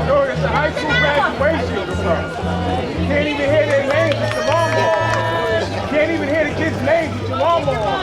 No, it's a high school graduation or something. You can't even hear their names with the lawnmower. You can't even hear the kids' names with the lawnmower.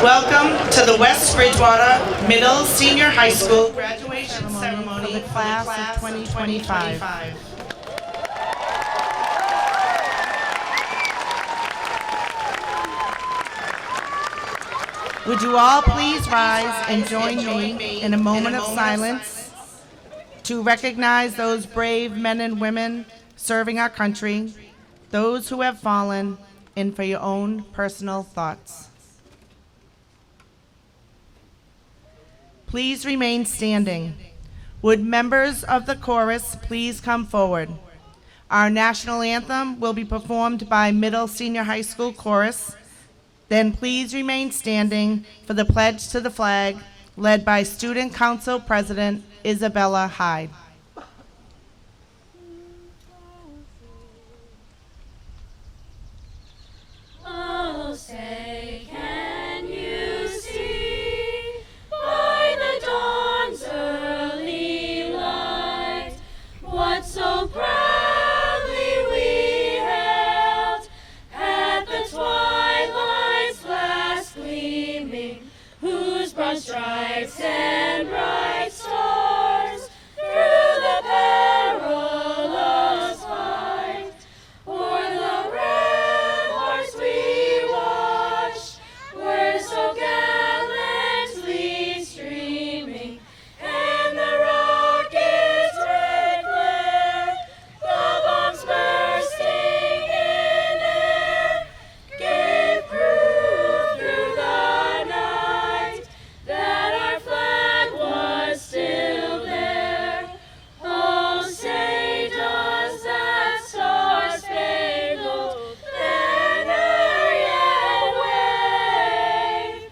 Welcome to the West Bridgewater Middle Senior High School graduation ceremony for the class of 2025. Would you all please rise and join me in a moment of silence to recognize those brave men and women serving our country, those who have fallen, and for your own personal thoughts. Please remain standing. Would members of the chorus please come forward? Our national anthem will be performed by Middle Senior High School Chorus. Then please remain standing for the pledge to the flag, led by Student Council President Isabella Hyde. Oh, say, can you see by the dawn's early light what so proudly we hailed at the twilight's last gleaming, whose broad stripes and bright stars through the perilous fight o'er the ramparts we watched were so gallantly streaming, and the rocket's red glare, the bombs bursting in air, gave proof through the night that our flag was still there. Oh, say does that star-spangled banner yet wave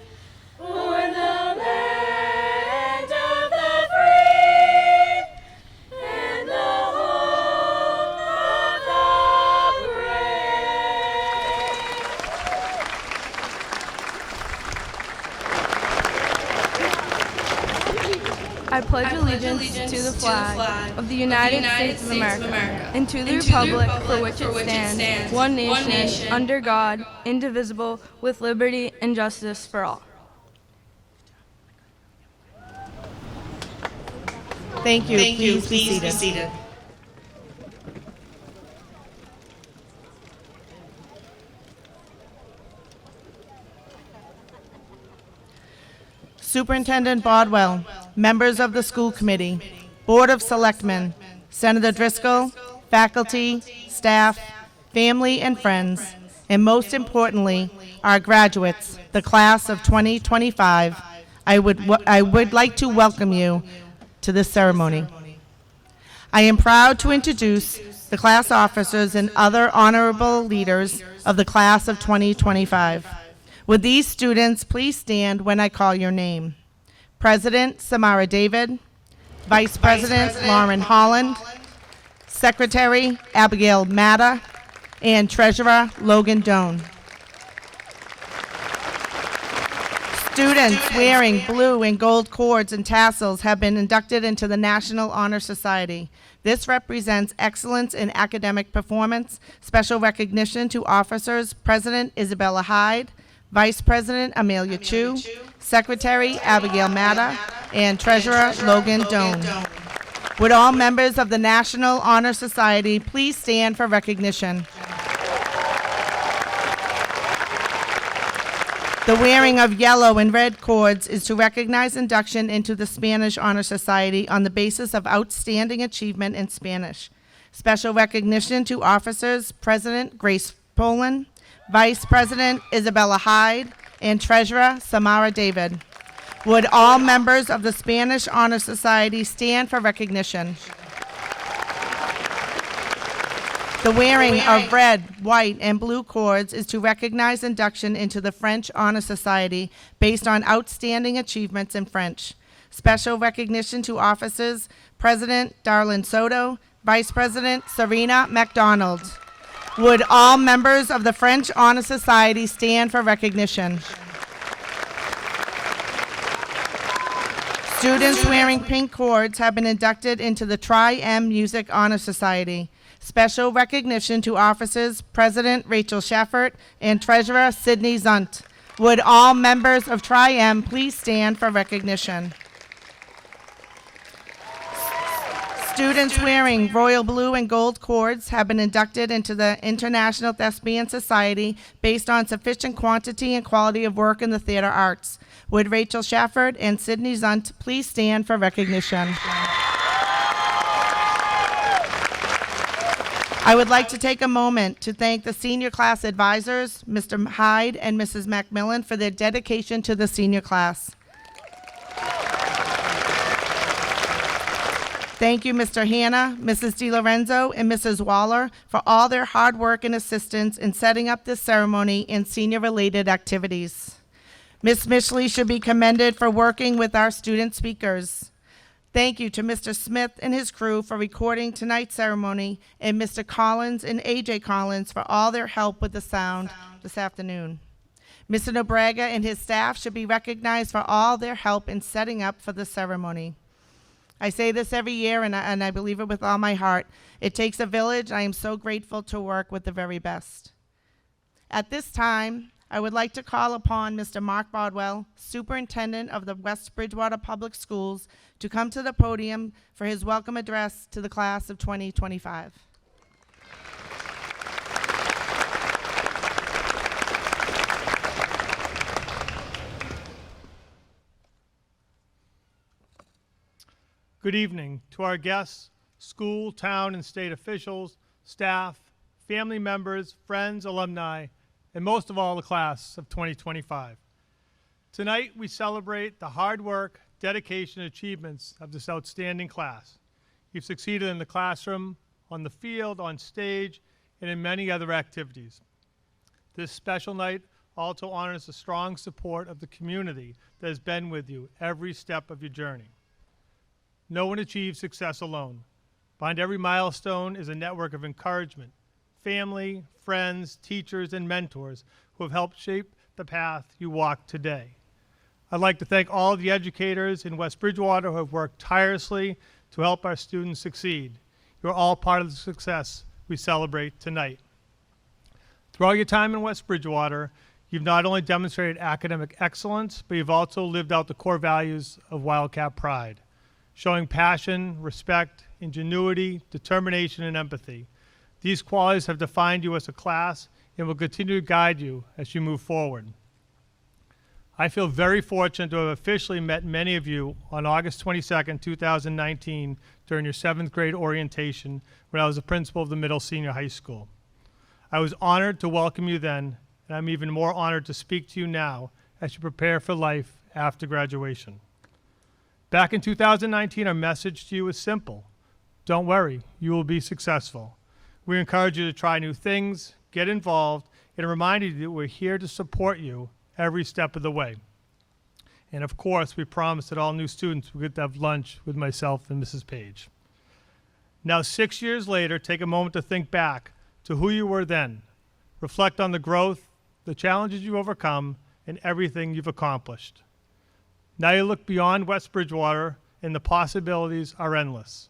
o'er the land of the free and the home of the brave? I pledge allegiance to the flag of the United States of America and to the republic for which it stands, one nation, under God, indivisible, with liberty and justice for all. Thank you. Please be seated. Superintendent Bodwell, members of the school committee, Board of Selectmen, Senator Driscoll, faculty, staff, family, and friends, and most importantly, our graduates, the class of 2025, I would like to welcome you to this ceremony. I am proud to introduce the class officers and other honorable leaders of the class of 2025. Would these students please stand when I call your name? President Samara David, Vice President Lauren Holland, Secretary Abigail Matta, and Treasurer Logan Doan. Students wearing blue and gold cords and tassels have been inducted into the National Honor Society. This represents excellence in academic performance. Special recognition to officers, President Isabella Hyde, Vice President Amelia Chu, Secretary Abigail Matta, and Treasurer Logan Doan. Would all members of the National Honor Society please stand for recognition? The wearing of yellow and red cords is to recognize induction into the Spanish Honor Society on the basis of outstanding achievement in Spanish. Special recognition to officers, President Grace Poland, Vice President Isabella Hyde, and Treasurer Samara David. Would all members of the Spanish Honor Society stand for recognition? The wearing of red, white, and blue cords is to recognize induction into the French Honor Society based on outstanding achievements in French. Special recognition to officers, President Darlene Soto, Vice President Serena MacDonald. Would all members of the French Honor Society stand for recognition? Students wearing pink cords have been inducted into the Tri-M Music Honor Society. Special recognition to officers, President Rachel Shaffert and Treasurer Sydney Zunt. Would all members of Tri-M please stand for recognition? Students wearing royal blue and gold cords have been inducted into the International Thespian Society based on sufficient quantity and quality of work in the theater arts. Would Rachel Shafford and Sydney Zunt please stand for recognition? I would like to take a moment to thank the senior class advisors, Mr. Hyde and Mrs. Macmillan, for their dedication to the senior class. Thank you, Mr. Hanna, Mrs. DiLorenzo, and Mrs. Waller for all their hard work and assistance in setting up this ceremony and senior-related activities. Ms. Mishley should be commended for working with our student speakers. Thank you to Mr. Smith and his crew for recording tonight's ceremony, and Mr. Collins and AJ Collins for all their help with the sound this afternoon. Mr. Nobraga and his staff should be recognized for all their help in setting up for the ceremony. I say this every year, and I believe it with all my heart. It takes a village. I am so grateful to work with the very best. At this time, I would like to call upon Mr. Mark Bodwell, Superintendent of the West Bridgewater Public Schools, to come to the podium for his welcome address to the class of 2025. Good evening to our guests, school, town, and state officials, staff, family members, friends, alumni, and most of all, the class of 2025. Tonight, we celebrate the hard work, dedication, and achievements of this outstanding class. You've succeeded in the classroom, on the field, on stage, and in many other activities. This special night also honors the strong support of the community that has been with you every step of your journey. No one achieves success alone. Behind every milestone is a network of encouragement, family, friends, teachers, and mentors who have helped shape the path you walk today. I'd like to thank all of the educators in West Bridgewater who have worked tirelessly to help our students succeed. You're all part of the success we celebrate tonight. Throughout your time in West Bridgewater, you've not only demonstrated academic excellence, but you've also lived out the core values of Wildcat Pride, showing passion, respect, ingenuity, determination, and empathy. These qualities have defined you as a class and will continue to guide you as you move forward. I feel very fortunate to have officially met many of you on August 22nd, 2019, during your 7th grade orientation when I was the principal of the middle senior high school. I was honored to welcome you then, and I'm even more honored to speak to you now as you prepare for life after graduation. Back in 2019, our message to you was simple. Don't worry, you will be successful. We encourage you to try new things, get involved, and remind you that we're here to support you every step of the way. And of course, we promise that all new students will get to have lunch with myself and Mrs. Page. Now, 6 years later, take a moment to think back to who you were then. Reflect on the growth, the challenges you've overcome, and everything you've accomplished. Now you look beyond West Bridgewater, and the possibilities are endless.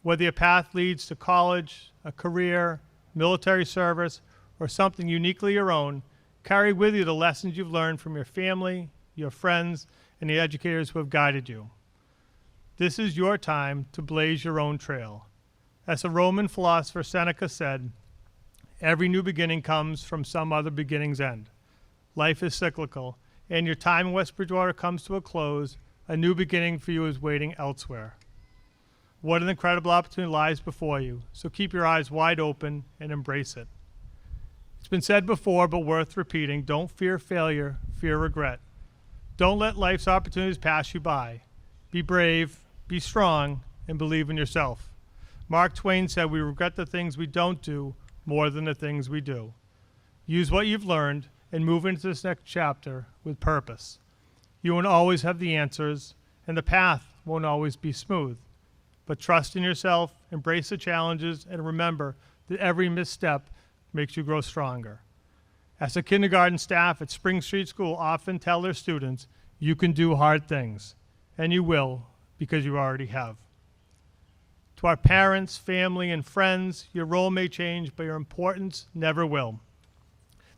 Whether your path leads to college, a career, military service, or something uniquely your own, carry with you the lessons you've learned from your family, your friends, and the educators who have guided you. This is your time to blaze your own trail. As the Roman philosopher Seneca said, every new beginning comes from some other beginning's end. Life is cyclical, and your time in West Bridgewater comes to a close. A new beginning for you is waiting elsewhere. What an incredible opportunity lies before you, so keep your eyes wide open and embrace it. It's been said before, but worth repeating, don't fear failure, fear regret. Don't let life's opportunities pass you by. Be brave, be strong, and believe in yourself. Mark Twain said, we regret the things we don't do more than the things we do. Use what you've learned and move into this next chapter with purpose. You won't always have the answers, and the path won't always be smooth. But trust in yourself, embrace the challenges, and remember that every misstep makes you grow stronger. As the kindergarten staff at Spring Street School often tell their students, you can do hard things, and you will, because you already have. To our parents, family, and friends, your role may change, but your importance never will.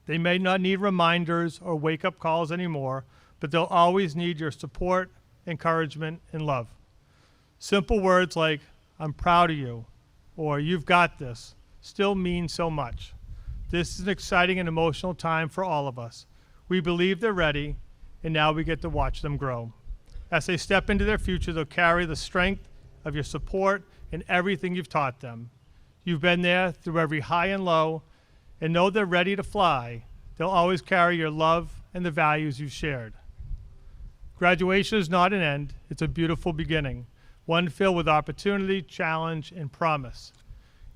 They may not need reminders or wake-up calls anymore, but they'll always need your support, encouragement, and love. Simple words like, I'm proud of you, or you've got this, still mean so much. This is an exciting and emotional time for all of us. We believe they're ready, and now we get to watch them grow. As they step into their future, they'll carry the strength of your support and everything you've taught them. You've been there through every high and low, and know they're ready to fly. They'll always carry your love and the values you've shared. Graduation is not an end, it's a beautiful beginning, one filled with opportunity, challenge, and promise.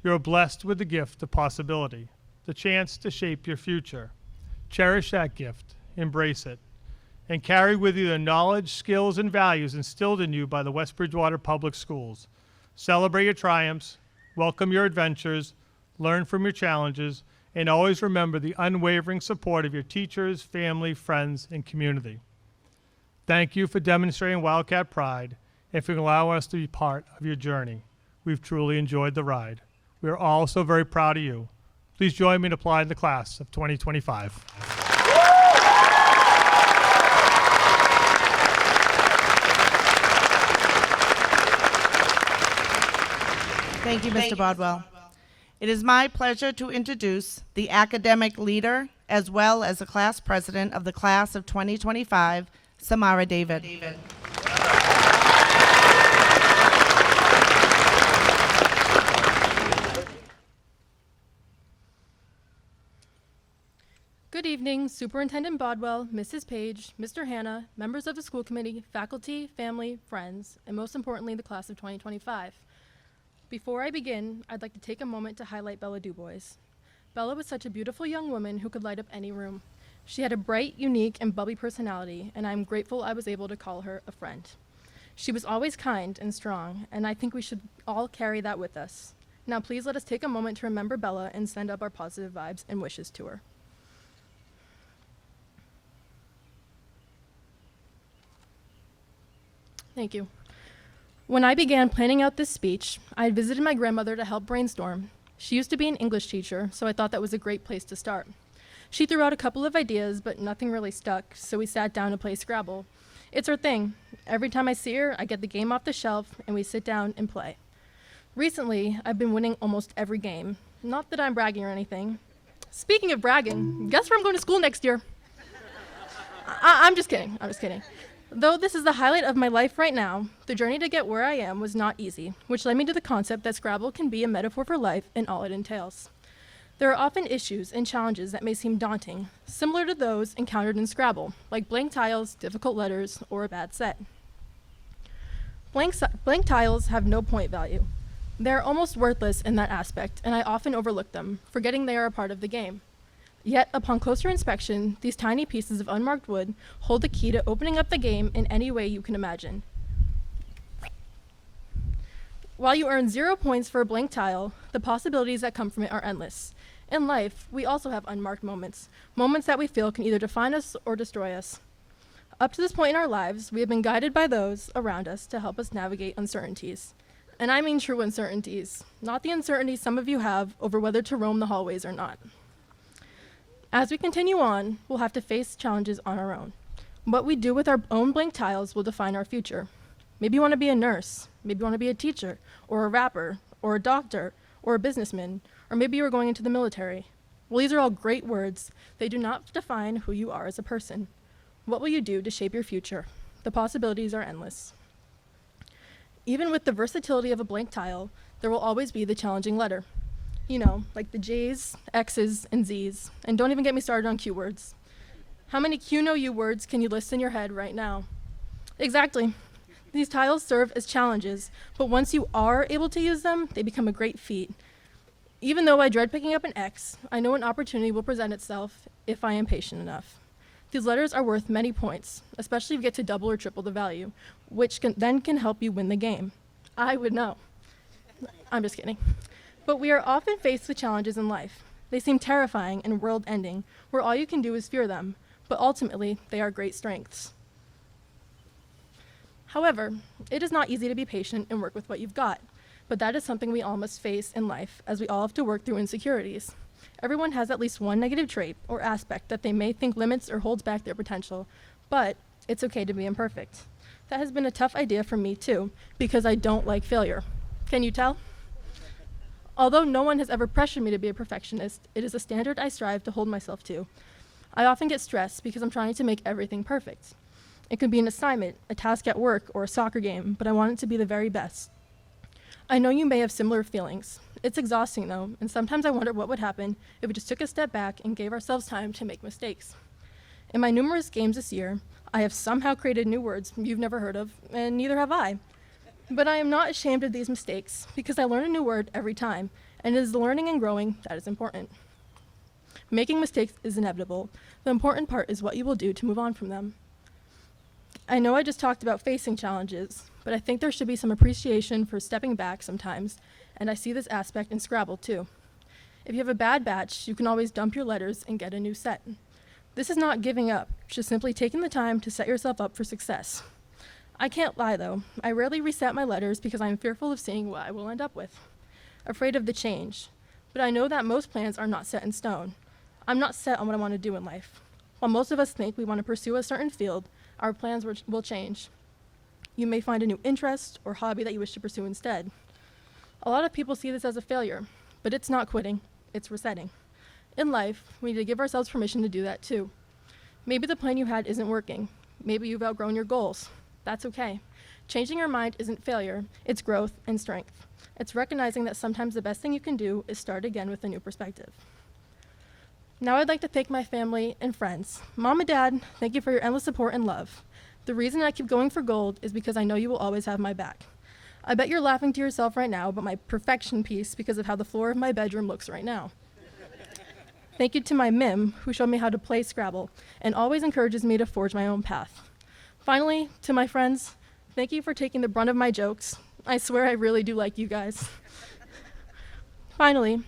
You're blessed with the gift of possibility, the chance to shape your future. Cherish that gift, embrace it, and carry with you the knowledge, skills, and values instilled in you by the West Bridgewater Public Schools. Celebrate your triumphs, welcome your adventures, learn from your challenges, and always remember the unwavering support of your teachers, family, friends, and community. Thank you for demonstrating Wildcat pride and for allowing us to be part of your journey. We've truly enjoyed the ride. We are all so very proud of you. Please join me in applauding the class of 2025. Thank you, Mr. Bodwell. It is my pleasure to introduce the academic leader as well as the class president of the class of 2025, Samara David. Good evening, Superintendent Bodwell, Mrs. Page, Mr. Hanna, members of the school committee, faculty, family, friends, and most importantly, the class of 2025. Before I begin, I'd like to take a moment to highlight Bella Dubois. Bella was such a beautiful young woman who could light up any room. She had a bright, unique, and bubbly personality, and I'm grateful I was able to call her a friend. She was always kind and strong, and I think we should all carry that with us. Now please let us take a moment to remember Bella and send up our positive vibes and wishes to her. Thank you. When I began planning out this speech, I had visited my grandmother to help brainstorm. She used to be an English teacher, so I thought that was a great place to start. She threw out a couple of ideas, but nothing really stuck, so we sat down to play Scrabble. It's her thing. Every time I see her, I get the game off the shelf, and we sit down and play. Recently, I've been winning almost every game. Not that I'm bragging or anything. Speaking of bragging, guess where I'm going to school next year? I'm just kidding. Though this is the highlight of my life right now, the journey to get where I am was not easy, which led me to the concept that Scrabble can be a metaphor for life and all it entails. There are often issues and challenges that may seem daunting, similar to those encountered in Scrabble, like blank tiles, difficult letters, or a bad set. Blank tiles have no point value. They're almost worthless in that aspect, and I often overlook them, forgetting they are a part of the game. Yet, upon closer inspection, these tiny pieces of unmarked wood hold the key to opening up the game in any way you can imagine. While you earn 0 points for a blank tile, the possibilities that come from it are endless. In life, we also have unmarked moments, moments that we feel can either define us or destroy us. Up to this point in our lives, we have been guided by those around us to help us navigate uncertainties. And I mean true uncertainties, not the uncertainties some of you have over whether to roam the hallways or not. As we continue on, we'll have to face challenges on our own. What we do with our own blank tiles will define our future. Maybe you want to be a nurse, maybe you want to be a teacher, or a rapper, or a doctor, or a businessman, or maybe you are going into the military. Well, these are all great words. They do not define who you are as a person. What will you do to shape your future? The possibilities are endless. Even with the versatility of a blank tile, there will always be the challenging letter. You know, like the J's, X's, and Z's. And don't even get me started on Q words. How many Q know you words can you list in your head right now? Exactly. These tiles serve as challenges, but once you are able to use them, they become a great feat. Even though I dread picking up an X, I know an opportunity will present itself if I am patient enough. These letters are worth many points, especially if you get to double or triple the value, which then can help you win the game. I would know. I'm just kidding. But we are often faced with challenges in life. They seem terrifying and world-ending, where all you can do is fear them, but ultimately, they are great strengths. However, it is not easy to be patient and work with what you've got, but that is something we all must face in life, as we all have to work through insecurities. Everyone has at least one negative trait or aspect that they may think limits or holds back their potential, but it's okay to be imperfect. That has been a tough idea for me too, because I don't like failure. Can you tell? Although no one has ever pressured me to be a perfectionist, it is a standard I strive to hold myself to. I often get stressed because I'm trying to make everything perfect. It could be an assignment, a task at work, or a soccer game, but I want it to be the very best. I know you may have similar feelings. It's exhausting though, and sometimes I wonder what would happen if we just took a step back and gave ourselves time to make mistakes. In my numerous games this year, I have somehow created new words you've never heard of, and neither have I. But I am not ashamed of these mistakes because I learn a new word every time, and it is the learning and growing that is important. Making mistakes is inevitable. The important part is what you will do to move on from them. I know I just talked about facing challenges, but I think there should be some appreciation for stepping back sometimes, and I see this aspect in Scrabble too. If you have a bad batch, you can always dump your letters and get a new set. This is not giving up, just simply taking the time to set yourself up for success. I can't lie though, I rarely reset my letters because I am fearful of seeing what I will end up with, afraid of the change. But I know that most plans are not set in stone. I'm not set on what I want to do in life. While most of us think we want to pursue a certain field, our plans will change. You may find a new interest or hobby that you wish to pursue instead. A lot of people see this as a failure, but it's not quitting, it's resetting. In life, we need to give ourselves permission to do that too. Maybe the plan you had isn't working. Maybe you've outgrown your goals. That's okay. Changing your mind isn't failure, it's growth and strength. It's recognizing that sometimes the best thing you can do is start again with a new perspective. Now I'd like to thank my family and friends. Mom and Dad, thank you for your endless support and love. The reason I keep going for gold is because I know you will always have my back. I bet you're laughing to yourself right now about my perfection piece because of how the floor of my bedroom looks right now. Thank you to my Mim, who showed me how to play Scrabble and always encourages me to forge my own path. Finally, to my friends, thank you for taking the brunt of my jokes. I swear I really do like you guys. Finally,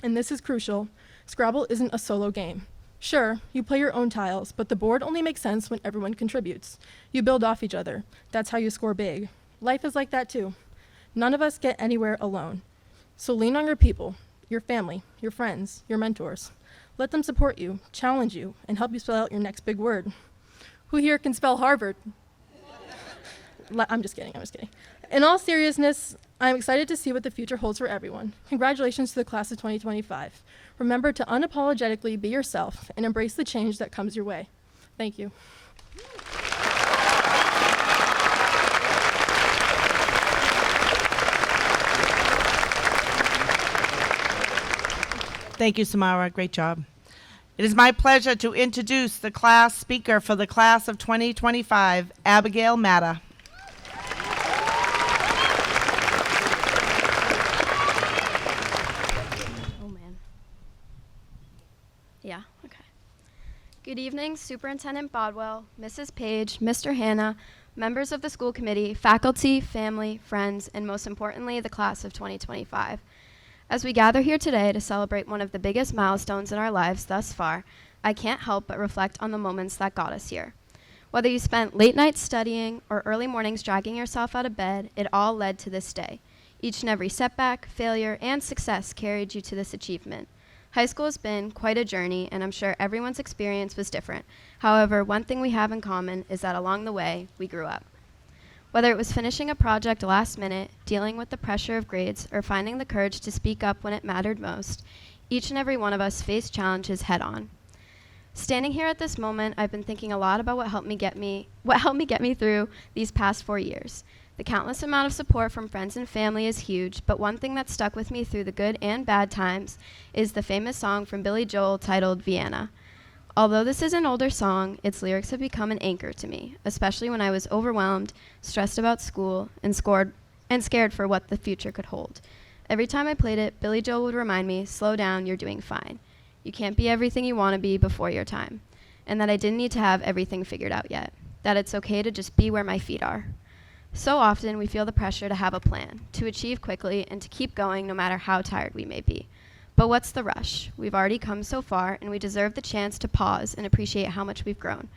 and this is crucial, Scrabble isn't a solo game. Sure, you play your own tiles, but the board only makes sense when everyone contributes. You build off each other. That's how you score big. Life is like that too. None of us get anywhere alone. So lean on your people, your family, your friends, your mentors. Let them support you, challenge you, and help you spell out your next big word. Who here can spell Harvard? I'm just kidding. In all seriousness, I'm excited to see what the future holds for everyone. Congratulations to the class of 2025. Remember to unapologetically be yourself and embrace the change that comes your way. Thank you. Thank you, Samara. Great job. It is my pleasure to introduce the class speaker for the class of 2025, Abigail Matta. Yeah, okay. Good evening, Superintendent Bodwell, Mrs. Page, Mr. Hanna, members of the school committee, faculty, family, friends, and most importantly, the class of 2025. As we gather here today to celebrate one of the biggest milestones in our lives thus far, I can't help but reflect on the moments that got us here. Whether you spent late nights studying or early mornings dragging yourself out of bed, it all led to this day. Each and every setback, failure, and success carried you to this achievement. High school has been quite a journey, and I'm sure everyone's experience was different. However, one thing we have in common is that along the way, we grew up. Whether it was finishing a project last minute, dealing with the pressure of grades, or finding the courage to speak up when it mattered most, each and every one of us faced challenges head on. Standing here at this moment, I've been thinking a lot about what helped me get me through these past 4 years. The countless amount of support from friends and family is huge, but one thing that stuck with me through the good and bad times is the famous song from Billy Joel titled Vienna. Although this is an older song, its lyrics have become an anchor to me, especially when I was overwhelmed, stressed about school, and scared for what the future could hold. Every time I played it, Billy Joel would remind me, slow down, you're doing fine. You can't be everything you want to be before your time. And that I didn't need to have everything figured out yet. That it's okay to just be where my feet are. So often we feel the pressure to have a plan, to achieve quickly, and to keep going no matter how tired we may be. But what's the rush? We've already come so far, and we deserve the chance to pause and appreciate how much we've grown.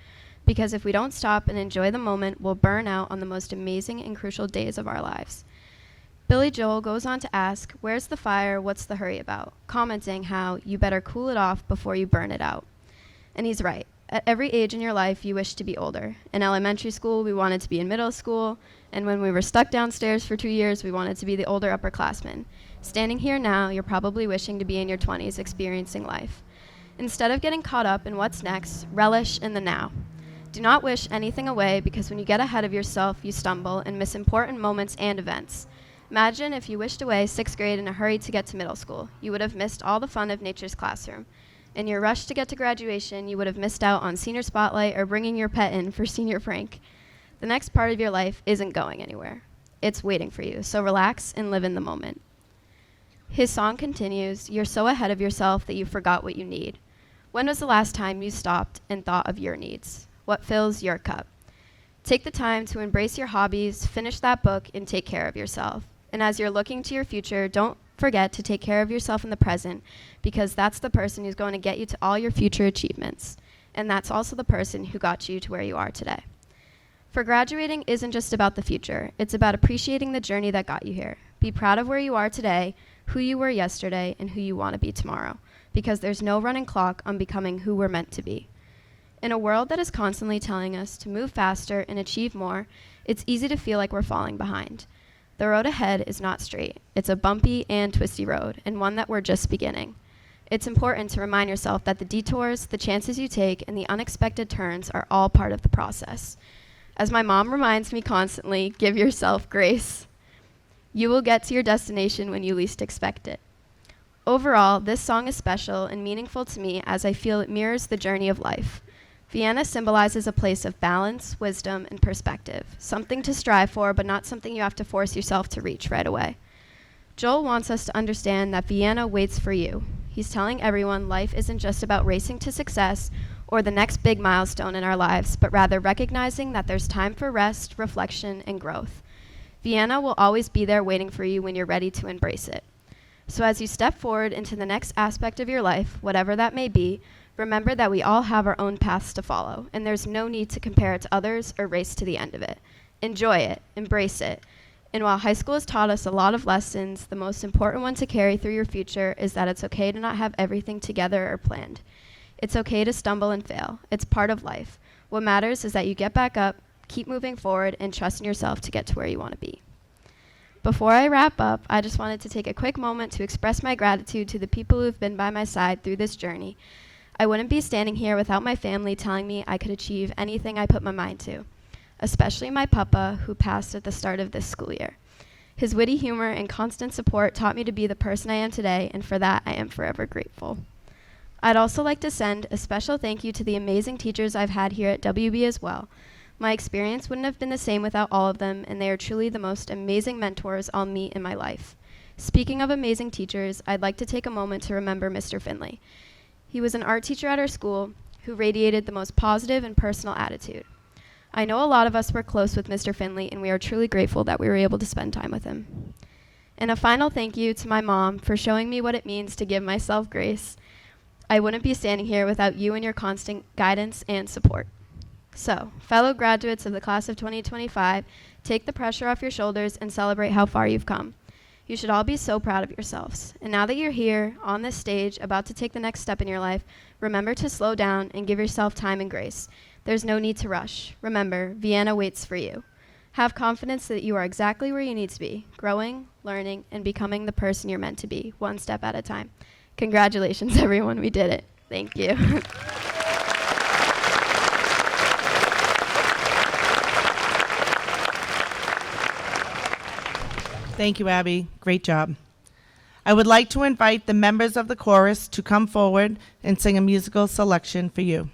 Because if we don't stop and enjoy the moment, we'll burn out on the most amazing and crucial days of our lives. Billy Joel goes on to ask, where's the fire, what's the hurry about? Commenting how you better cool it off before you burn it out. And he's right. At every age in your life, you wish to be older. In elementary school, we wanted to be in middle school, and when we were stuck downstairs for 2 years, we wanted to be the older upperclassmen. Standing here now, you're probably wishing to be in your 20s experiencing life. Instead of getting caught up in what's next, relish in the now. Do not wish anything away, because when you get ahead of yourself, you stumble and miss important moments and events. Imagine if you wished away 6th grade in a hurry to get to middle school. You would have missed all the fun of nature's classroom. In your rush to get to graduation, you would have missed out on senior spotlight or bringing your pet in for senior prank. The next part of your life isn't going anywhere. It's waiting for you, so relax and live in the moment. His song continues, you're so ahead of yourself that you forgot what you need. When was the last time you stopped and thought of your needs? What fills your cup? Take the time to embrace your hobbies, finish that book, and take care of yourself. And as you're looking to your future, don't forget to take care of yourself in the present, because that's the person who's going to get you to all your future achievements. And that's also the person who got you to where you are today. For graduating isn't just about the future. It's about appreciating the journey that got you here. Be proud of where you are today, who you were yesterday, and who you want to be tomorrow, because there's no running clock on becoming who we're meant to be. In a world that is constantly telling us to move faster and achieve more, it's easy to feel like we're falling behind. The road ahead is not straight. It's a bumpy and twisty road, and one that we're just beginning. It's important to remind yourself that the detours, the chances you take, and the unexpected turns are all part of the process. As my mom reminds me constantly, give yourself grace. You will get to your destination when you least expect it. Overall, this song is special and meaningful to me as I feel it mirrors the journey of life. Vienna symbolizes a place of balance, wisdom, and perspective, something to strive for, but not something you have to force yourself to reach right away. Joel wants us to understand that Vienna waits for you. He's telling everyone life isn't just about racing to success or the next big milestone in our lives, but rather recognizing that there's time for rest, reflection, and growth. Vienna will always be there waiting for you when you're ready to embrace it. So as you step forward into the next aspect of your life, whatever that may be, remember that we all have our own paths to follow, and there's no need to compare it to others or race to the end of it. Enjoy it, embrace it. And while high school has taught us a lot of lessons, the most important one to carry through your future is that it's okay to not have everything together or planned. It's okay to stumble and fail. It's part of life. What matters is that you get back up, keep moving forward, and trust in yourself to get to where you want to be. Before I wrap up, I just wanted to take a quick moment to express my gratitude to the people who have been by my side through this journey. I wouldn't be standing here without my family telling me I could achieve anything I put my mind to, especially my papa, who passed at the start of this school year. His witty humor and constant support taught me to be the person I am today, and for that I am forever grateful. I'd also like to send a special thank you to the amazing teachers I've had here at WB as well. My experience wouldn't have been the same without all of them, and they are truly the most amazing mentors I'll meet in my life. Speaking of amazing teachers, I'd like to take a moment to remember Mr. Finley. He was an art teacher at our school who radiated the most positive and personal attitude. I know a lot of us were close with Mr. Finley, and we are truly grateful that we were able to spend time with him. And a final thank you to my mom for showing me what it means to give myself grace. I wouldn't be standing here without you and your constant guidance and support. So, fellow graduates of the class of 2025, take the pressure off your shoulders and celebrate how far you've come. You should all be so proud of yourselves. And now that you're here, on this stage, about to take the next step in your life, remember to slow down and give yourself time and grace. There's no need to rush. Remember, Vienna waits for you. Have confidence that you are exactly where you need to be, growing, learning, and becoming the person you're meant to be, one step at a time. Congratulations, everyone. We did it. Thank you. Thank you, Abby. Great job. I would like to invite the members of the chorus to come forward and sing a musical selection for you.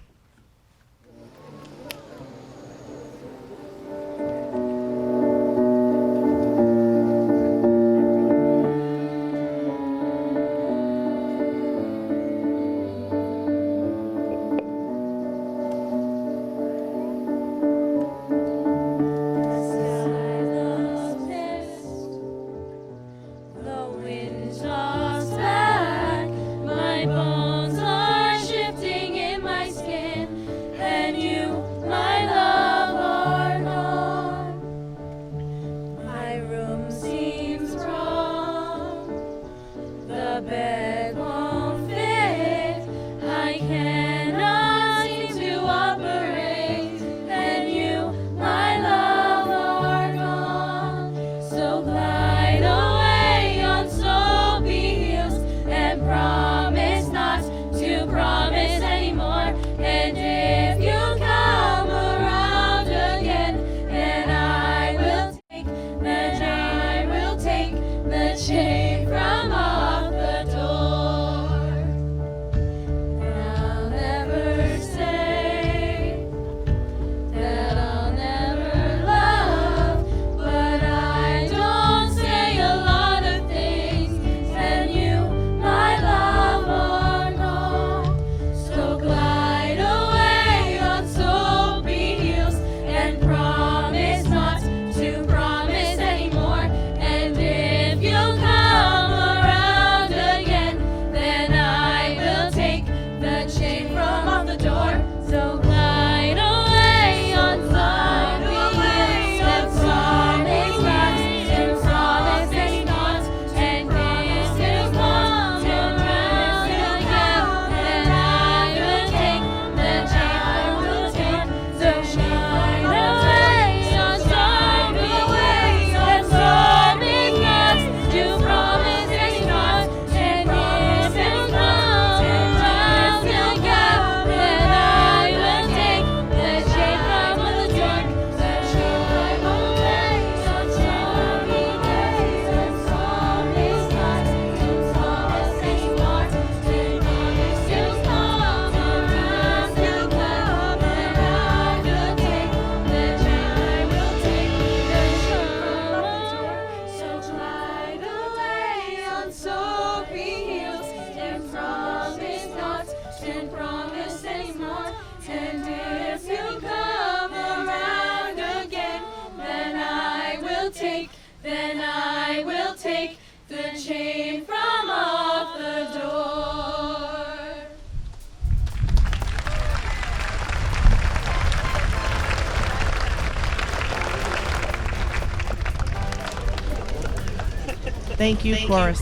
Thank you, chorus.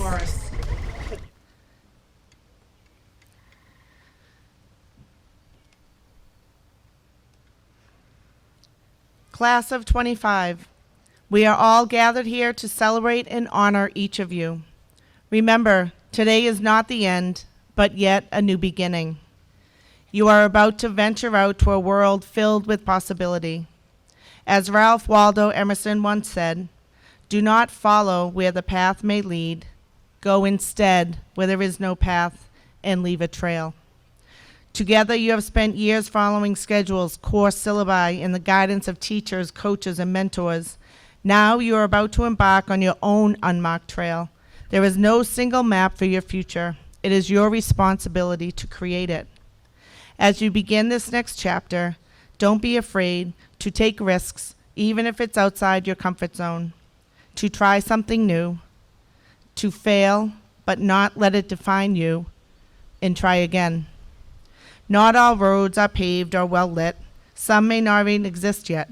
Class of 25, we are all gathered here to celebrate and honor each of you. Remember, today is not the end, but yet a new beginning. You are about to venture out to a world filled with possibility. As Ralph Waldo Emerson once said, do not follow where the path may lead. Go instead where there is no path and leave a trail. Together you have spent years following schedules, course syllabi, and the guidance of teachers, coaches, and mentors. Now you are about to embark on your own unmarked trail. There is no single map for your future. It is your responsibility to create it. As you begin this next chapter, don't be afraid to take risks, even if it's outside your comfort zone. To try something new, to fail, but not let it define you, and try again. Not all roads are paved or well lit. Some may not even exist yet.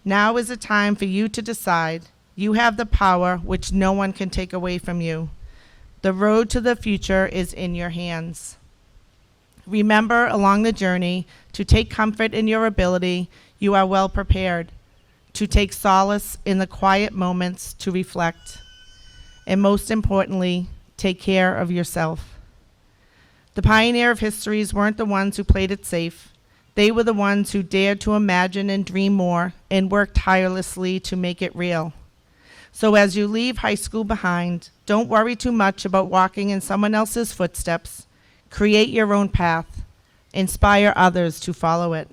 Now is the time for you to decide. You have the power which no one can take away from you. The road to the future is in your hands. Remember along the journey to take comfort in your ability. You are well prepared. To take solace in the quiet moments to reflect. And most importantly, take care of yourself. The pioneer of histories weren't the ones who played it safe. They were the ones who dared to imagine and dream more and worked tirelessly to make it real. So as you leave high school behind, don't worry too much about walking in someone else's footsteps. Create your own path. Inspire others to follow it.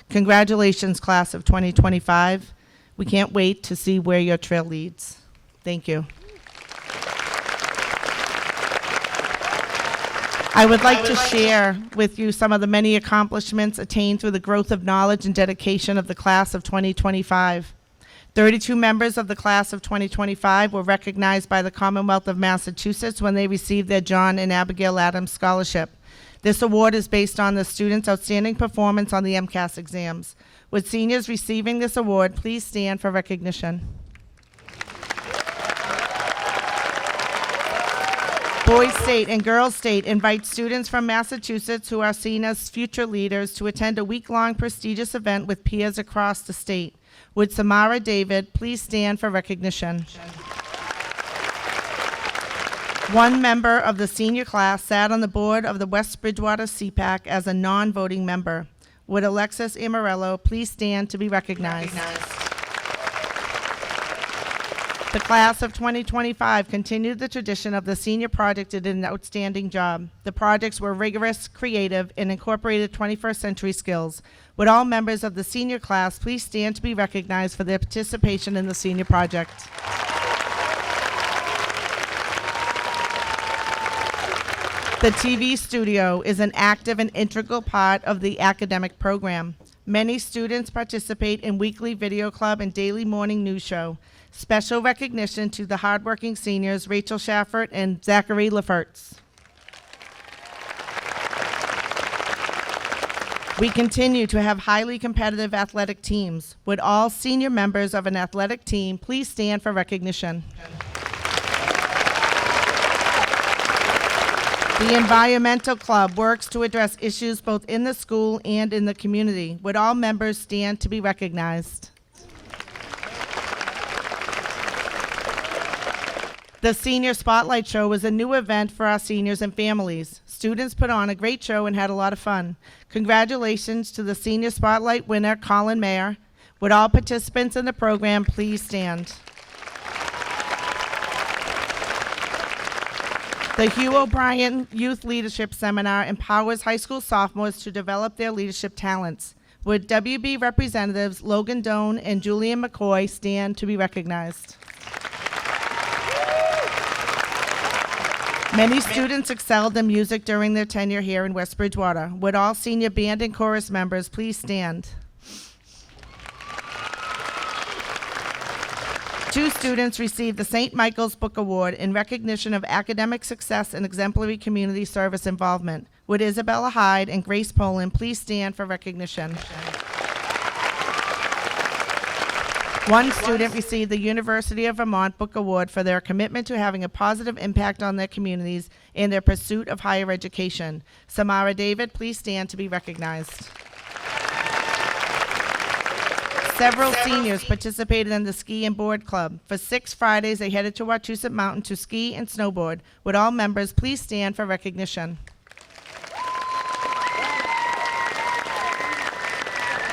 Congratulations, class of 2025. We can't wait to see where your trail leads. Thank you. I would like to share with you some of the many accomplishments attained through the growth of knowledge and dedication of the class of 2025. 32 members of the class of 2025 were recognized by the Commonwealth of Massachusetts when they received their John and Abigail Adams Scholarship. This award is based on the students' outstanding performance on the MCAS exams. With seniors receiving this award, please stand for recognition. Boys State and Girls State invite students from Massachusetts who are seen as future leaders to attend a week-long prestigious event with peers across the state. Would Samara David please stand for recognition? One member of the senior class sat on the board of the West Bridgewater CPAC as a non-voting member. Would Alexis Amarello please stand to be recognized? The class of 2025 continued the tradition of the senior project did an outstanding job. The projects were rigorous, creative, and incorporated 21st century skills. Would all members of the senior class please stand to be recognized for their participation in the senior project? The TV studio is an active and integral part of the academic program. Many students participate in weekly video club and daily morning news show. Special recognition to the hardworking seniors, Rachel Schaffert and Zachary Lefertz. We continue to have highly competitive athletic teams. Would all senior members of an athletic team please stand for recognition? The Environmental Club works to address issues both in the school and in the community. Would all members stand to be recognized? The Senior Spotlight Show was a new event for our seniors and families. Students put on a great show and had a lot of fun. Congratulations to the Senior Spotlight winner, Colin Mayer. Would all participants in the program please stand? The Hugh O'Brien Youth Leadership Seminar empowers high school sophomores to develop their leadership talents. Would WB representatives Logan Doan and Julian McCoy stand to be recognized? Many students excelled in music during their tenure here in West Bridgewater. Would all senior band and chorus members please stand? 2 students received the St. Michael's Book Award in recognition of academic success and exemplary community service involvement. Would Isabella Hyde and Grace Poland please stand for recognition? One student received the University of Vermont Book Award for their commitment to having a positive impact on their communities in their pursuit of higher education. Samara David, please stand to be recognized. Several seniors participated in the Ski and Board Club. For 6 Fridays, they headed to Wachusett Mountain to ski and snowboard. Would all members please stand for recognition?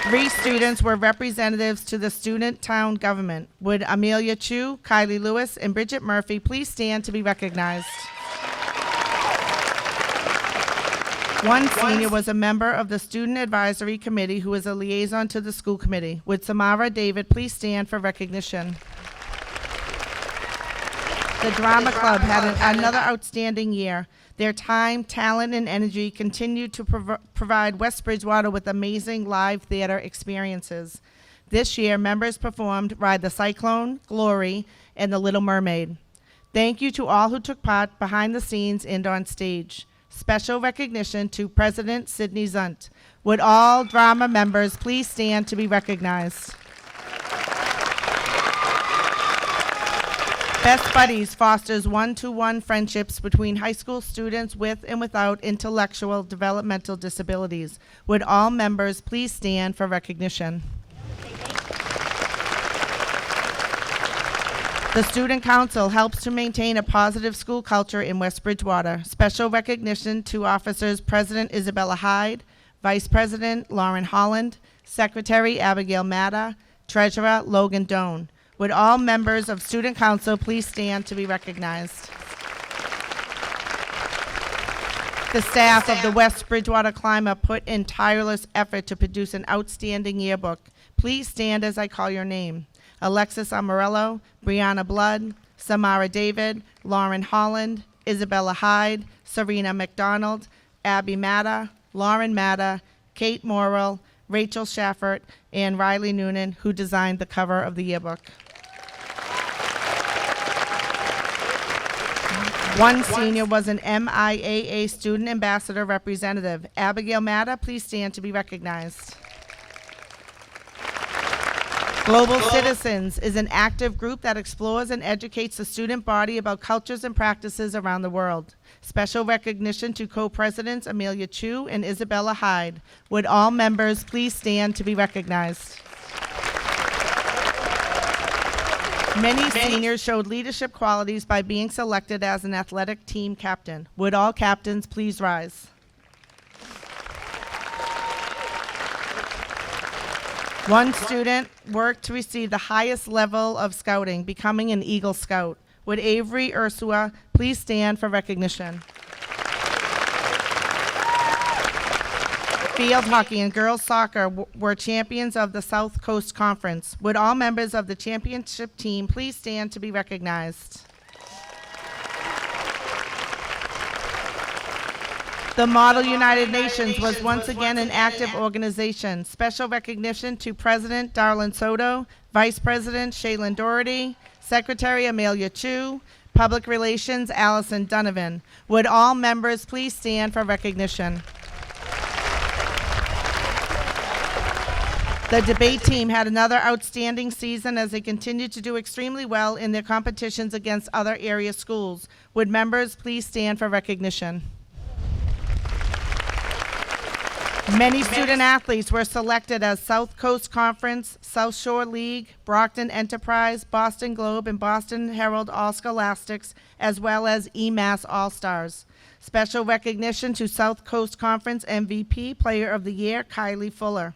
3 students were representatives to the student town government. Would Amelia Chu, Kylie Lewis, and Bridget Murphy please stand to be recognized? One senior was a member of the Student Advisory Committee who is a liaison to the school committee. Would Samara David please stand for recognition? The Drama Club had another outstanding year. Their time, talent, and energy continued to provide West Bridgewater with amazing live theater experiences. This year, members performed Ride the Cyclone, Glory, and The Little Mermaid. Thank you to all who took part behind the scenes and on stage. Special recognition to President Sidney Zunt. Would all drama members please stand to be recognized? Best Buddies fosters one-to-one friendships between high school students with and without intellectual developmental disabilities. Would all members please stand for recognition? The Student Council helps to maintain a positive school culture in West Bridgewater. Special recognition to officers President Isabella Hyde, Vice President Lauren Holland, Secretary Abigail Matta, Treasurer Logan Doan. Would all members of Student Council please stand to be recognized? The staff of the West Bridgewater Climber put in tireless effort to produce an outstanding yearbook. Please stand as I call your name. Alexis Amarello, Brianna Blood, Samara David, Lauren Holland, Isabella Hyde, Serena McDonald, Abby Matta, Lauren Matta, Kate Morrill, Rachel Schaffert, and Riley Noonan, who designed the cover of the yearbook. One senior was an MIAA Student Ambassador Representative. Abigail Matta, please stand to be recognized. Global Citizens is an active group that explores and educates the student body about cultures and practices around the world. Special recognition to co-presidents Amelia Chu and Isabella Hyde. Would all members please stand to be recognized? Many seniors showed leadership qualities by being selected as an athletic team captain. Would all captains please rise? One student worked to receive the highest level of scouting, becoming an Eagle Scout. Would Avery Ursua please stand for recognition? Field hockey and girls soccer were champions of the South Coast Conference. Would all members of the championship team please stand to be recognized? The Model United Nations was once again an active organization. Special recognition to President Darlene Soto, Vice President Shaylin Doherty, Secretary Amelia Chu, Public Relations Allison Donovan. Would all members please stand for recognition? The debate team had another outstanding season as they continued to do extremely well in their competitions against other area schools. Would members please stand for recognition? Many student athletes were selected as South Coast Conference, South Shore League, Brockton Enterprise, Boston Globe, and Boston Herald All-Scholastics, as well as EMAS All-Stars. Special recognition to South Coast Conference MVP Player of the Year, Kylie Fuller.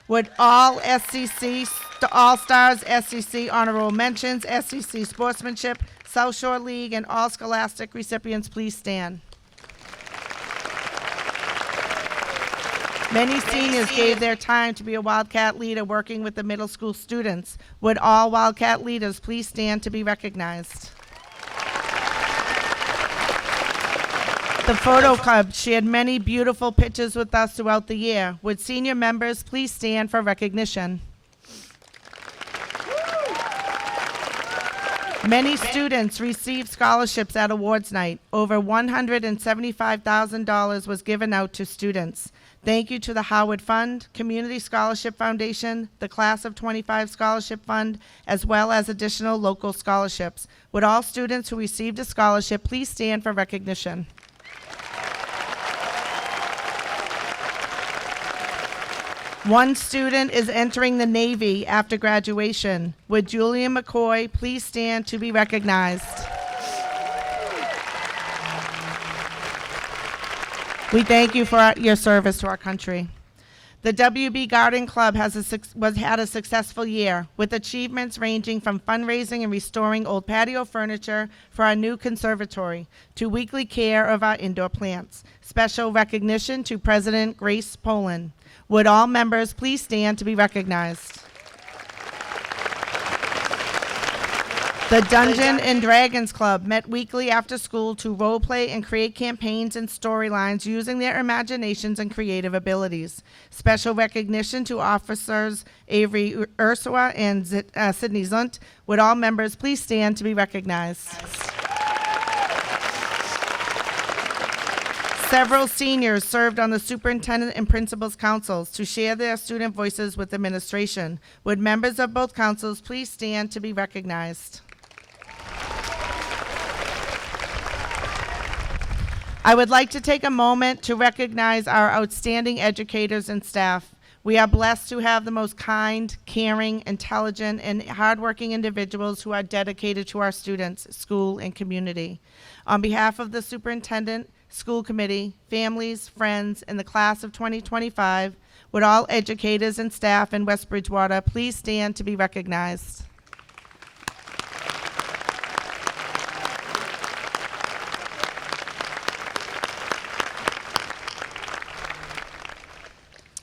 Would all SCC All-Stars, SCC Honorable Mentions, SCC Sportsmanship, South Shore League, and all Scholastic recipients please stand? Many seniors gave their time to be a Wildcat leader working with the middle school students. Would all Wildcat leaders please stand to be recognized? The Photo Club shared many beautiful pictures with us throughout the year. Would senior members please stand for recognition? Many students received scholarships at awards night. Over $175,000 was given out to students. Thank you to the Howard Fund, Community Scholarship Foundation, the Class of 25 Scholarship Fund, as well as additional local scholarships. Would all students who received a scholarship please stand for recognition? One student is entering the Navy after graduation. Would Julian McCoy please stand to be recognized? We thank you for your service to our country. The WB Garden Club had a successful year, with achievements ranging from fundraising and restoring old patio furniture for our new conservatory to weekly care of our indoor plants. Special recognition to President Grace Poland. Would all members please stand to be recognized? The Dungeons and Dragons Club met weekly after school to role-play and create campaigns and storylines using their imaginations and creative abilities. Special recognition to officers Avery Ursua and Sidney Zunt. Would all members please stand to be recognized? Several seniors served on the superintendent and principal's councils to share their student voices with administration. Would members of both councils please stand to be recognized? I would like to take a moment to recognize our outstanding educators and staff. We are blessed to have the most kind, caring, intelligent, and hardworking individuals who are dedicated to our students, school, and community. On behalf of the superintendent, school committee, families, friends, and the class of 2025, would all educators and staff in West Bridgewater please stand to be recognized?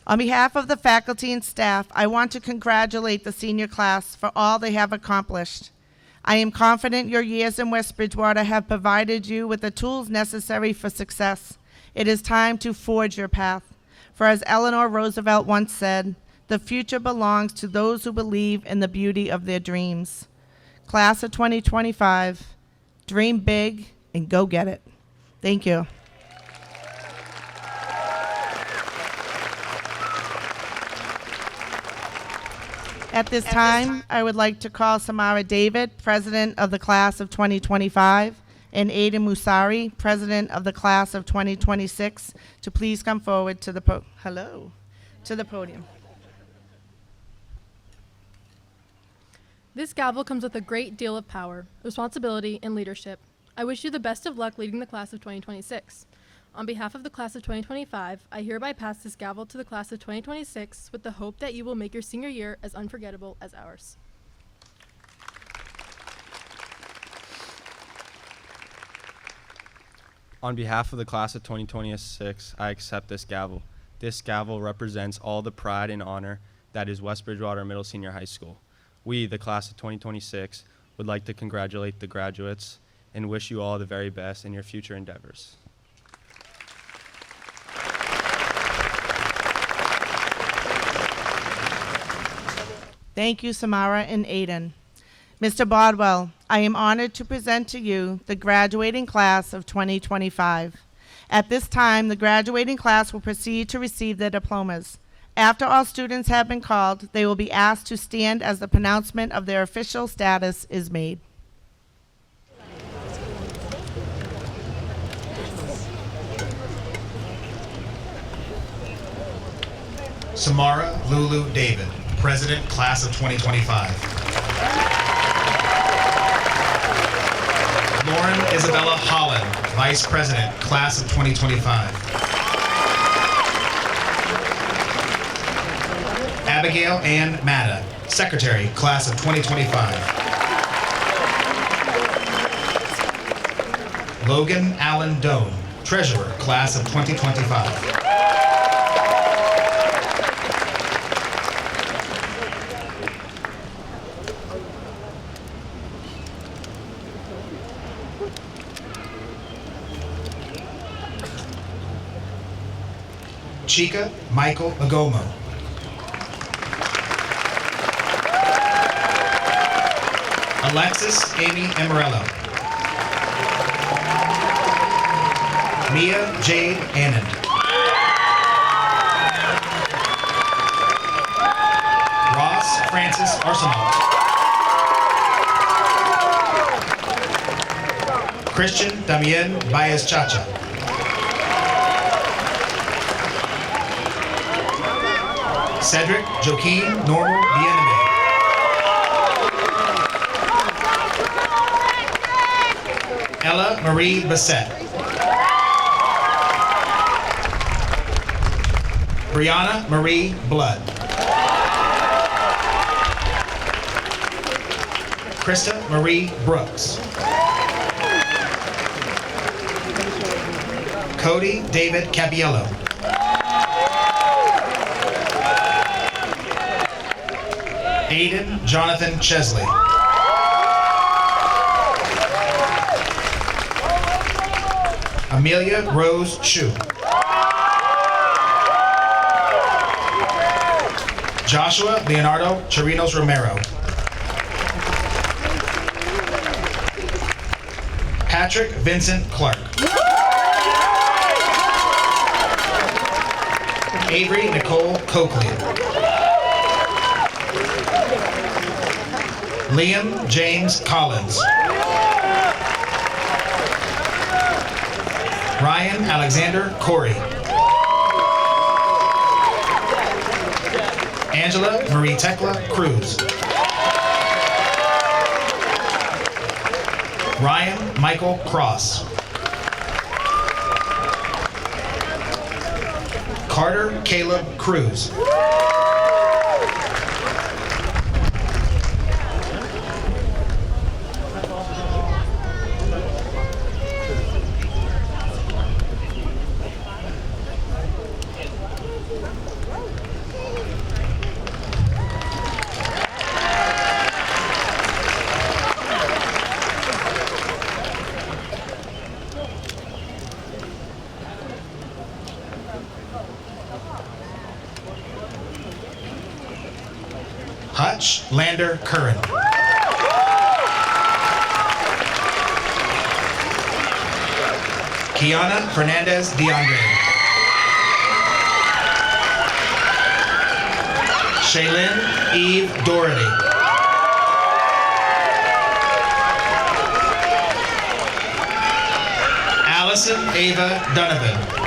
On behalf of the faculty and staff, I want to congratulate the senior class for all they have accomplished. I am confident your years in West Bridgewater have provided you with the tools necessary for success. It is time to forge your path. For as Eleanor Roosevelt once said, the future belongs to those who believe in the beauty of their dreams. Class of 2025, dream big and go get it. Thank you. At this time, I would like to call Samara David, President of the Class of 2025, and Aidan Musari, President of the Class of 2026, to please come forward to the podium. This gavel comes with a great deal of power, responsibility, and leadership. I wish you the best of luck leading the Class of 2026. On behalf of the Class of 2025, I hereby pass this gavel to the Class of 2026 with the hope that you will make your senior year as unforgettable as ours. On behalf of the Class of 2026, I accept this gavel. This gavel represents all the pride and honor that is West Bridgewater Middle Senior High School. We, the Class of 2026, would like to congratulate the graduates and wish you all the very best in your future endeavors. Thank you, Samara and Aidan. Mr. Bodwell, I am honored to present to you the graduating class of 2025. At this time, the graduating class will proceed to receive their diplomas. After all students have been called, they will be asked to stand as the pronouncement of their official status is made. Samara Lulu David, President, Class of 2025. Lauren Isabella Holland, Vice President, Class of 2025. Abigail Ann Matta, Secretary, Class of 2025. Logan Allen Doan, Treasurer, Class of 2025. Chika Michael Agomo. Alexis Amy Amarello. Mia Jade Anand. Ross Francis Arsenal. Christian Damien Baez Chacha. Cedric Joaquin Normal Biename. Ella Marie Bassett. Brianna Marie Blood. Krista Marie Brooks. Cody David Capiello. Aiden Jonathan Chesley. Amelia Rose Shu. Joshua Leonardo Chirinos Romero. Patrick Vincent Clark. Avery Nicole Coakley. Liam James Collins. Ryan Alexander Corey. Angela Marie Tekla Cruz. Ryan Michael Cross. Carter Caleb Cruz. Hutch Lander Curran. Kiana Fernandez DeAndre. Shaylin Eve Doherty. Allison Ava Donovan.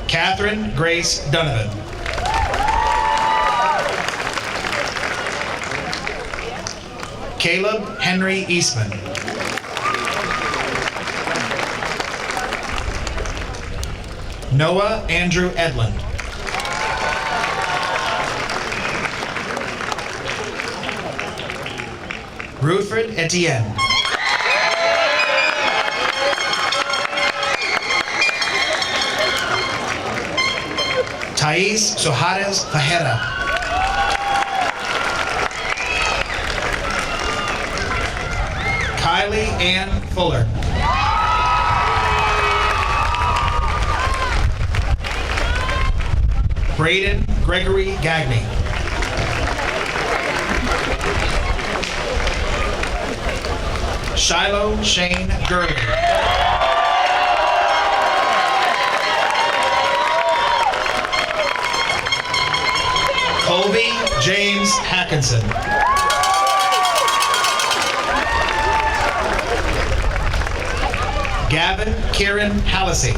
Catherine Grace Donovan. Caleb Henry Eastman. Noah Andrew Edlund. Rutherford Etienne. Thais Sohares Fajera. Kylie Ann Fuller. Braden Gregory Gagney. Shiloh Shane Gurley. Colby James Hackinson. Gavin Kieran Hallisey.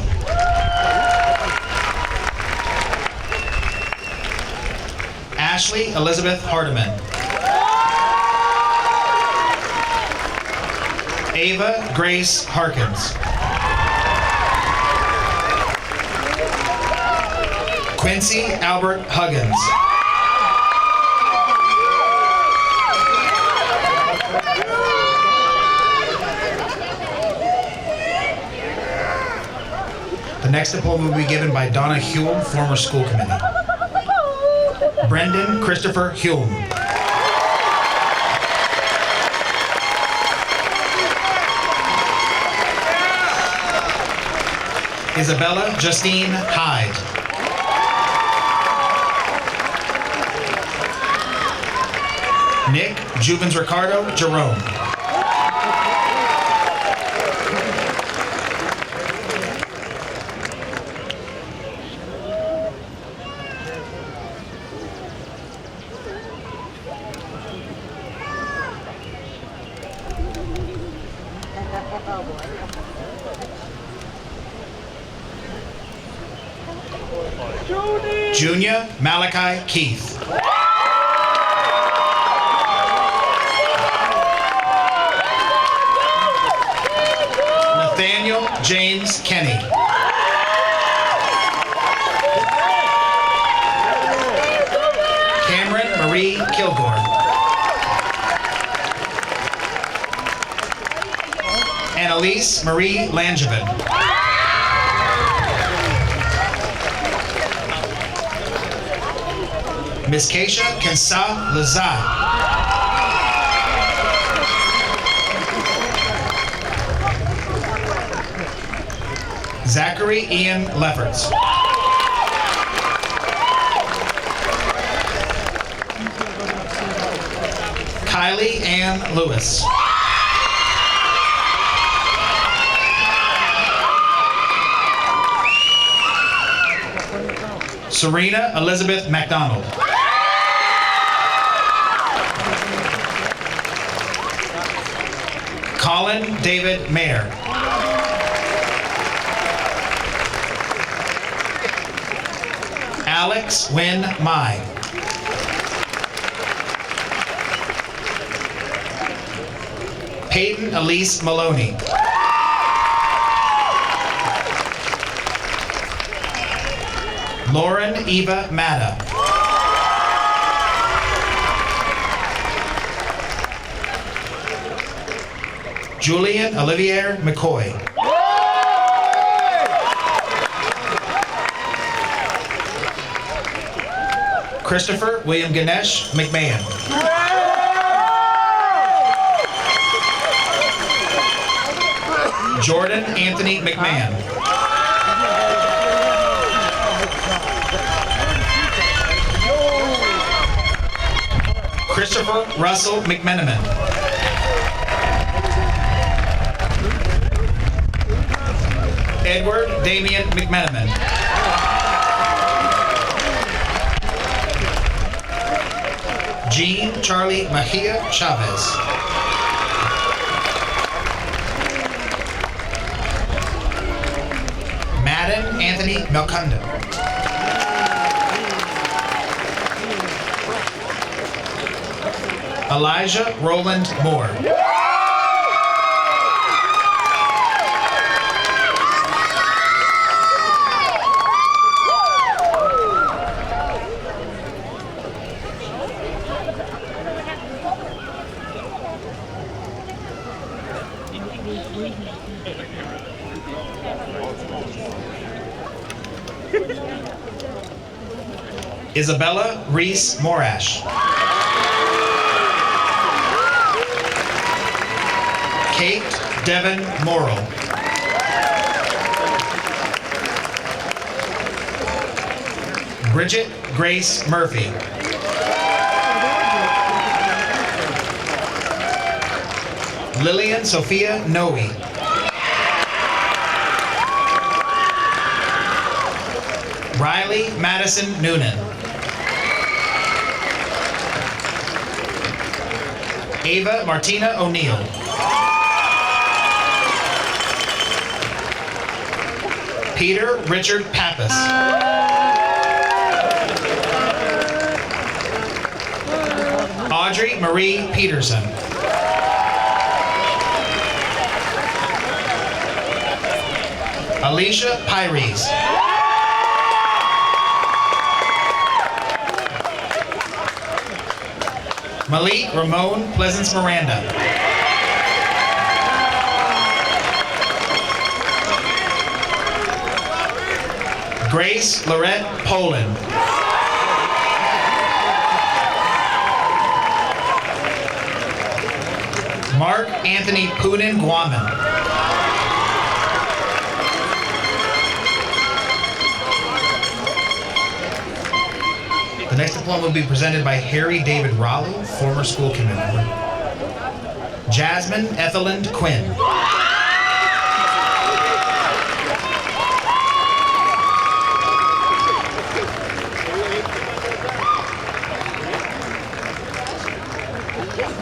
Ashley Elizabeth Hardiman. Ava Grace Harkins. Quincy Albert Huggins. The next diploma will be given by Donna Hulme, former school committee. Brendan Christopher Hulme. Isabella Justine Hyde. Nick Juvens Ricardo Jerome. Junior Malachi Keith. Nathaniel James Kenny. Cameron Marie Kilgore. Annalise Marie Langevin. Miss Keisha Kensa Lazar. Zachary Ian Lefferts. Kylie Ann Lewis. Serena Elizabeth McDonald. Colin David Mayer. Alex Wynn Mai. Peyton Elise Maloney. Lauren Eva Matta. Julian Olivier McCoy. Christopher William Ganesh McMahon. Jordan Anthony McMahon. Christopher Russell McMenamin. Edward Damian McMenamin. Jean Charlie Mejia Chavez. Madden Anthony Melcunda. Elijah Roland Moore. Isabella Reese Morash. Kate Devon Morrill. Bridget Grace Murphy. Lillian Sophia Noe. Riley Madison Noonan. Ava Martina O'Neill. Peter Richard Pappas. Audrey Marie Peterson. Alicia Pyres. Malik Ramon Pleasance Miranda. Grace Lorette Poland. Mark Anthony Poonen Guaman. The next diploma will be presented by Harry David Raleigh, former school committee member. Jasmine Ethelind Quinn.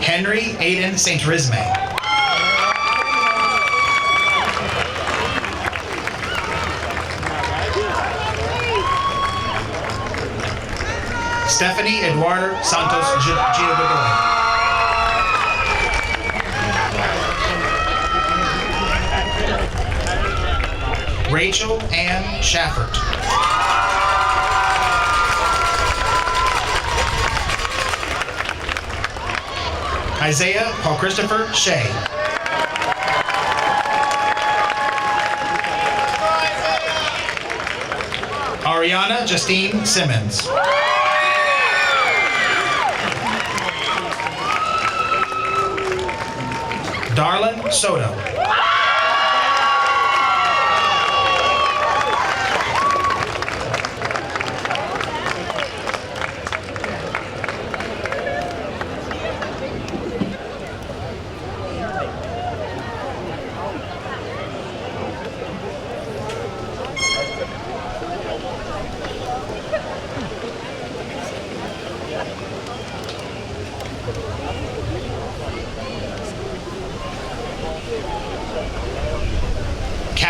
Henry Aiden St. Risme. Stephanie Eduardo Santos Giogodoy. Rachel Ann Schaffert. Isaiah Paul Christopher Shea. Ariana Justine Simmons. Darlin Soto.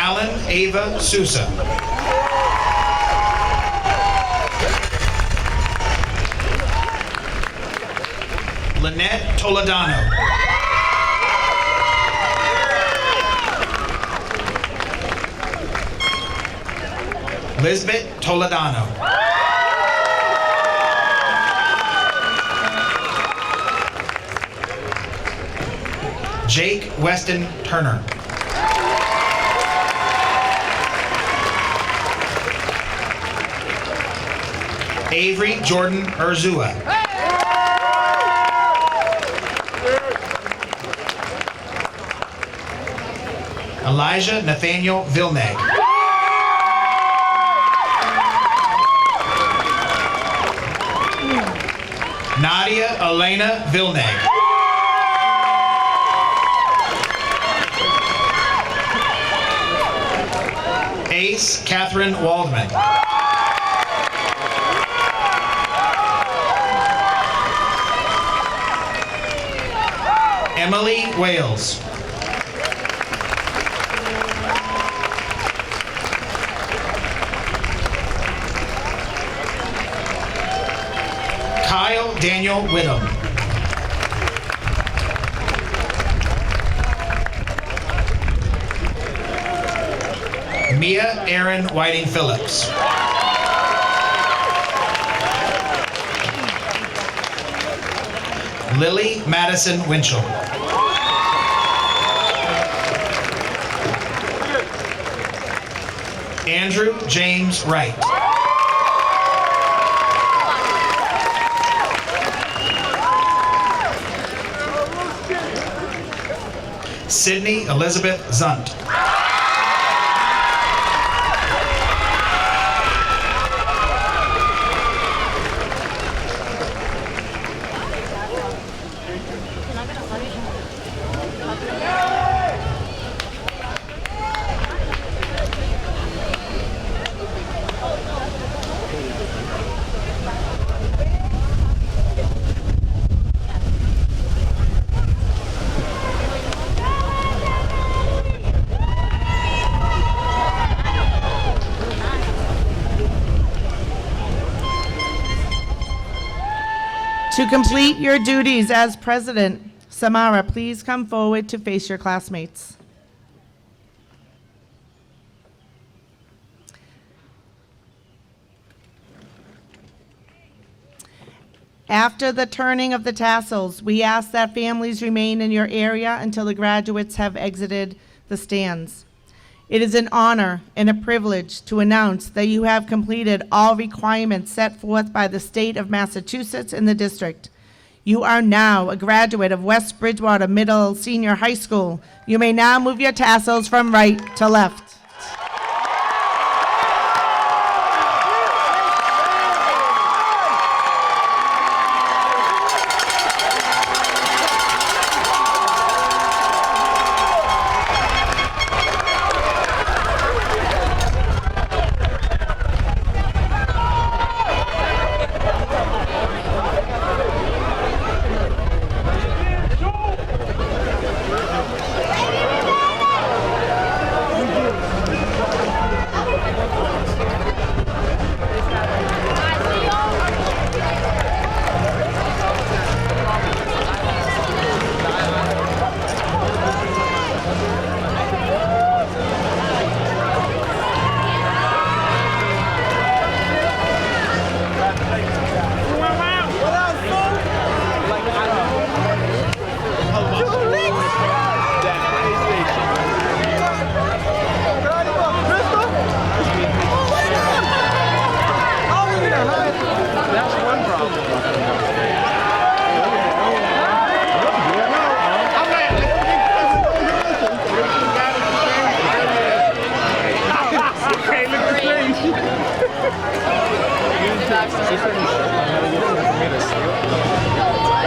Alan Ava Sousa. Lynette Toledano. Lisbeth Toledano. Jake Weston Turner. Avery Jordan Urzua. Elijah Nathaniel Vilneg. Nadia Elena Vilneg. Ace Catherine Waldman. Emily Wales. Kyle Daniel Whittam. Mia Erin Whiting Phillips. Lily Madison Winchell. Andrew James Wright. Sydney Elizabeth Zunt. To complete your duties as president, Samara, please come forward to face your classmates. After the turning of the tassels, we ask that families remain in your area until the graduates have exited the stands. It is an honor and a privilege to announce that you have completed all requirements set forth by the state of Massachusetts and the district. You are now a graduate of West Bridgewater Middle Senior High School. You may now move your tassels from right to left.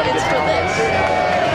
It's for this.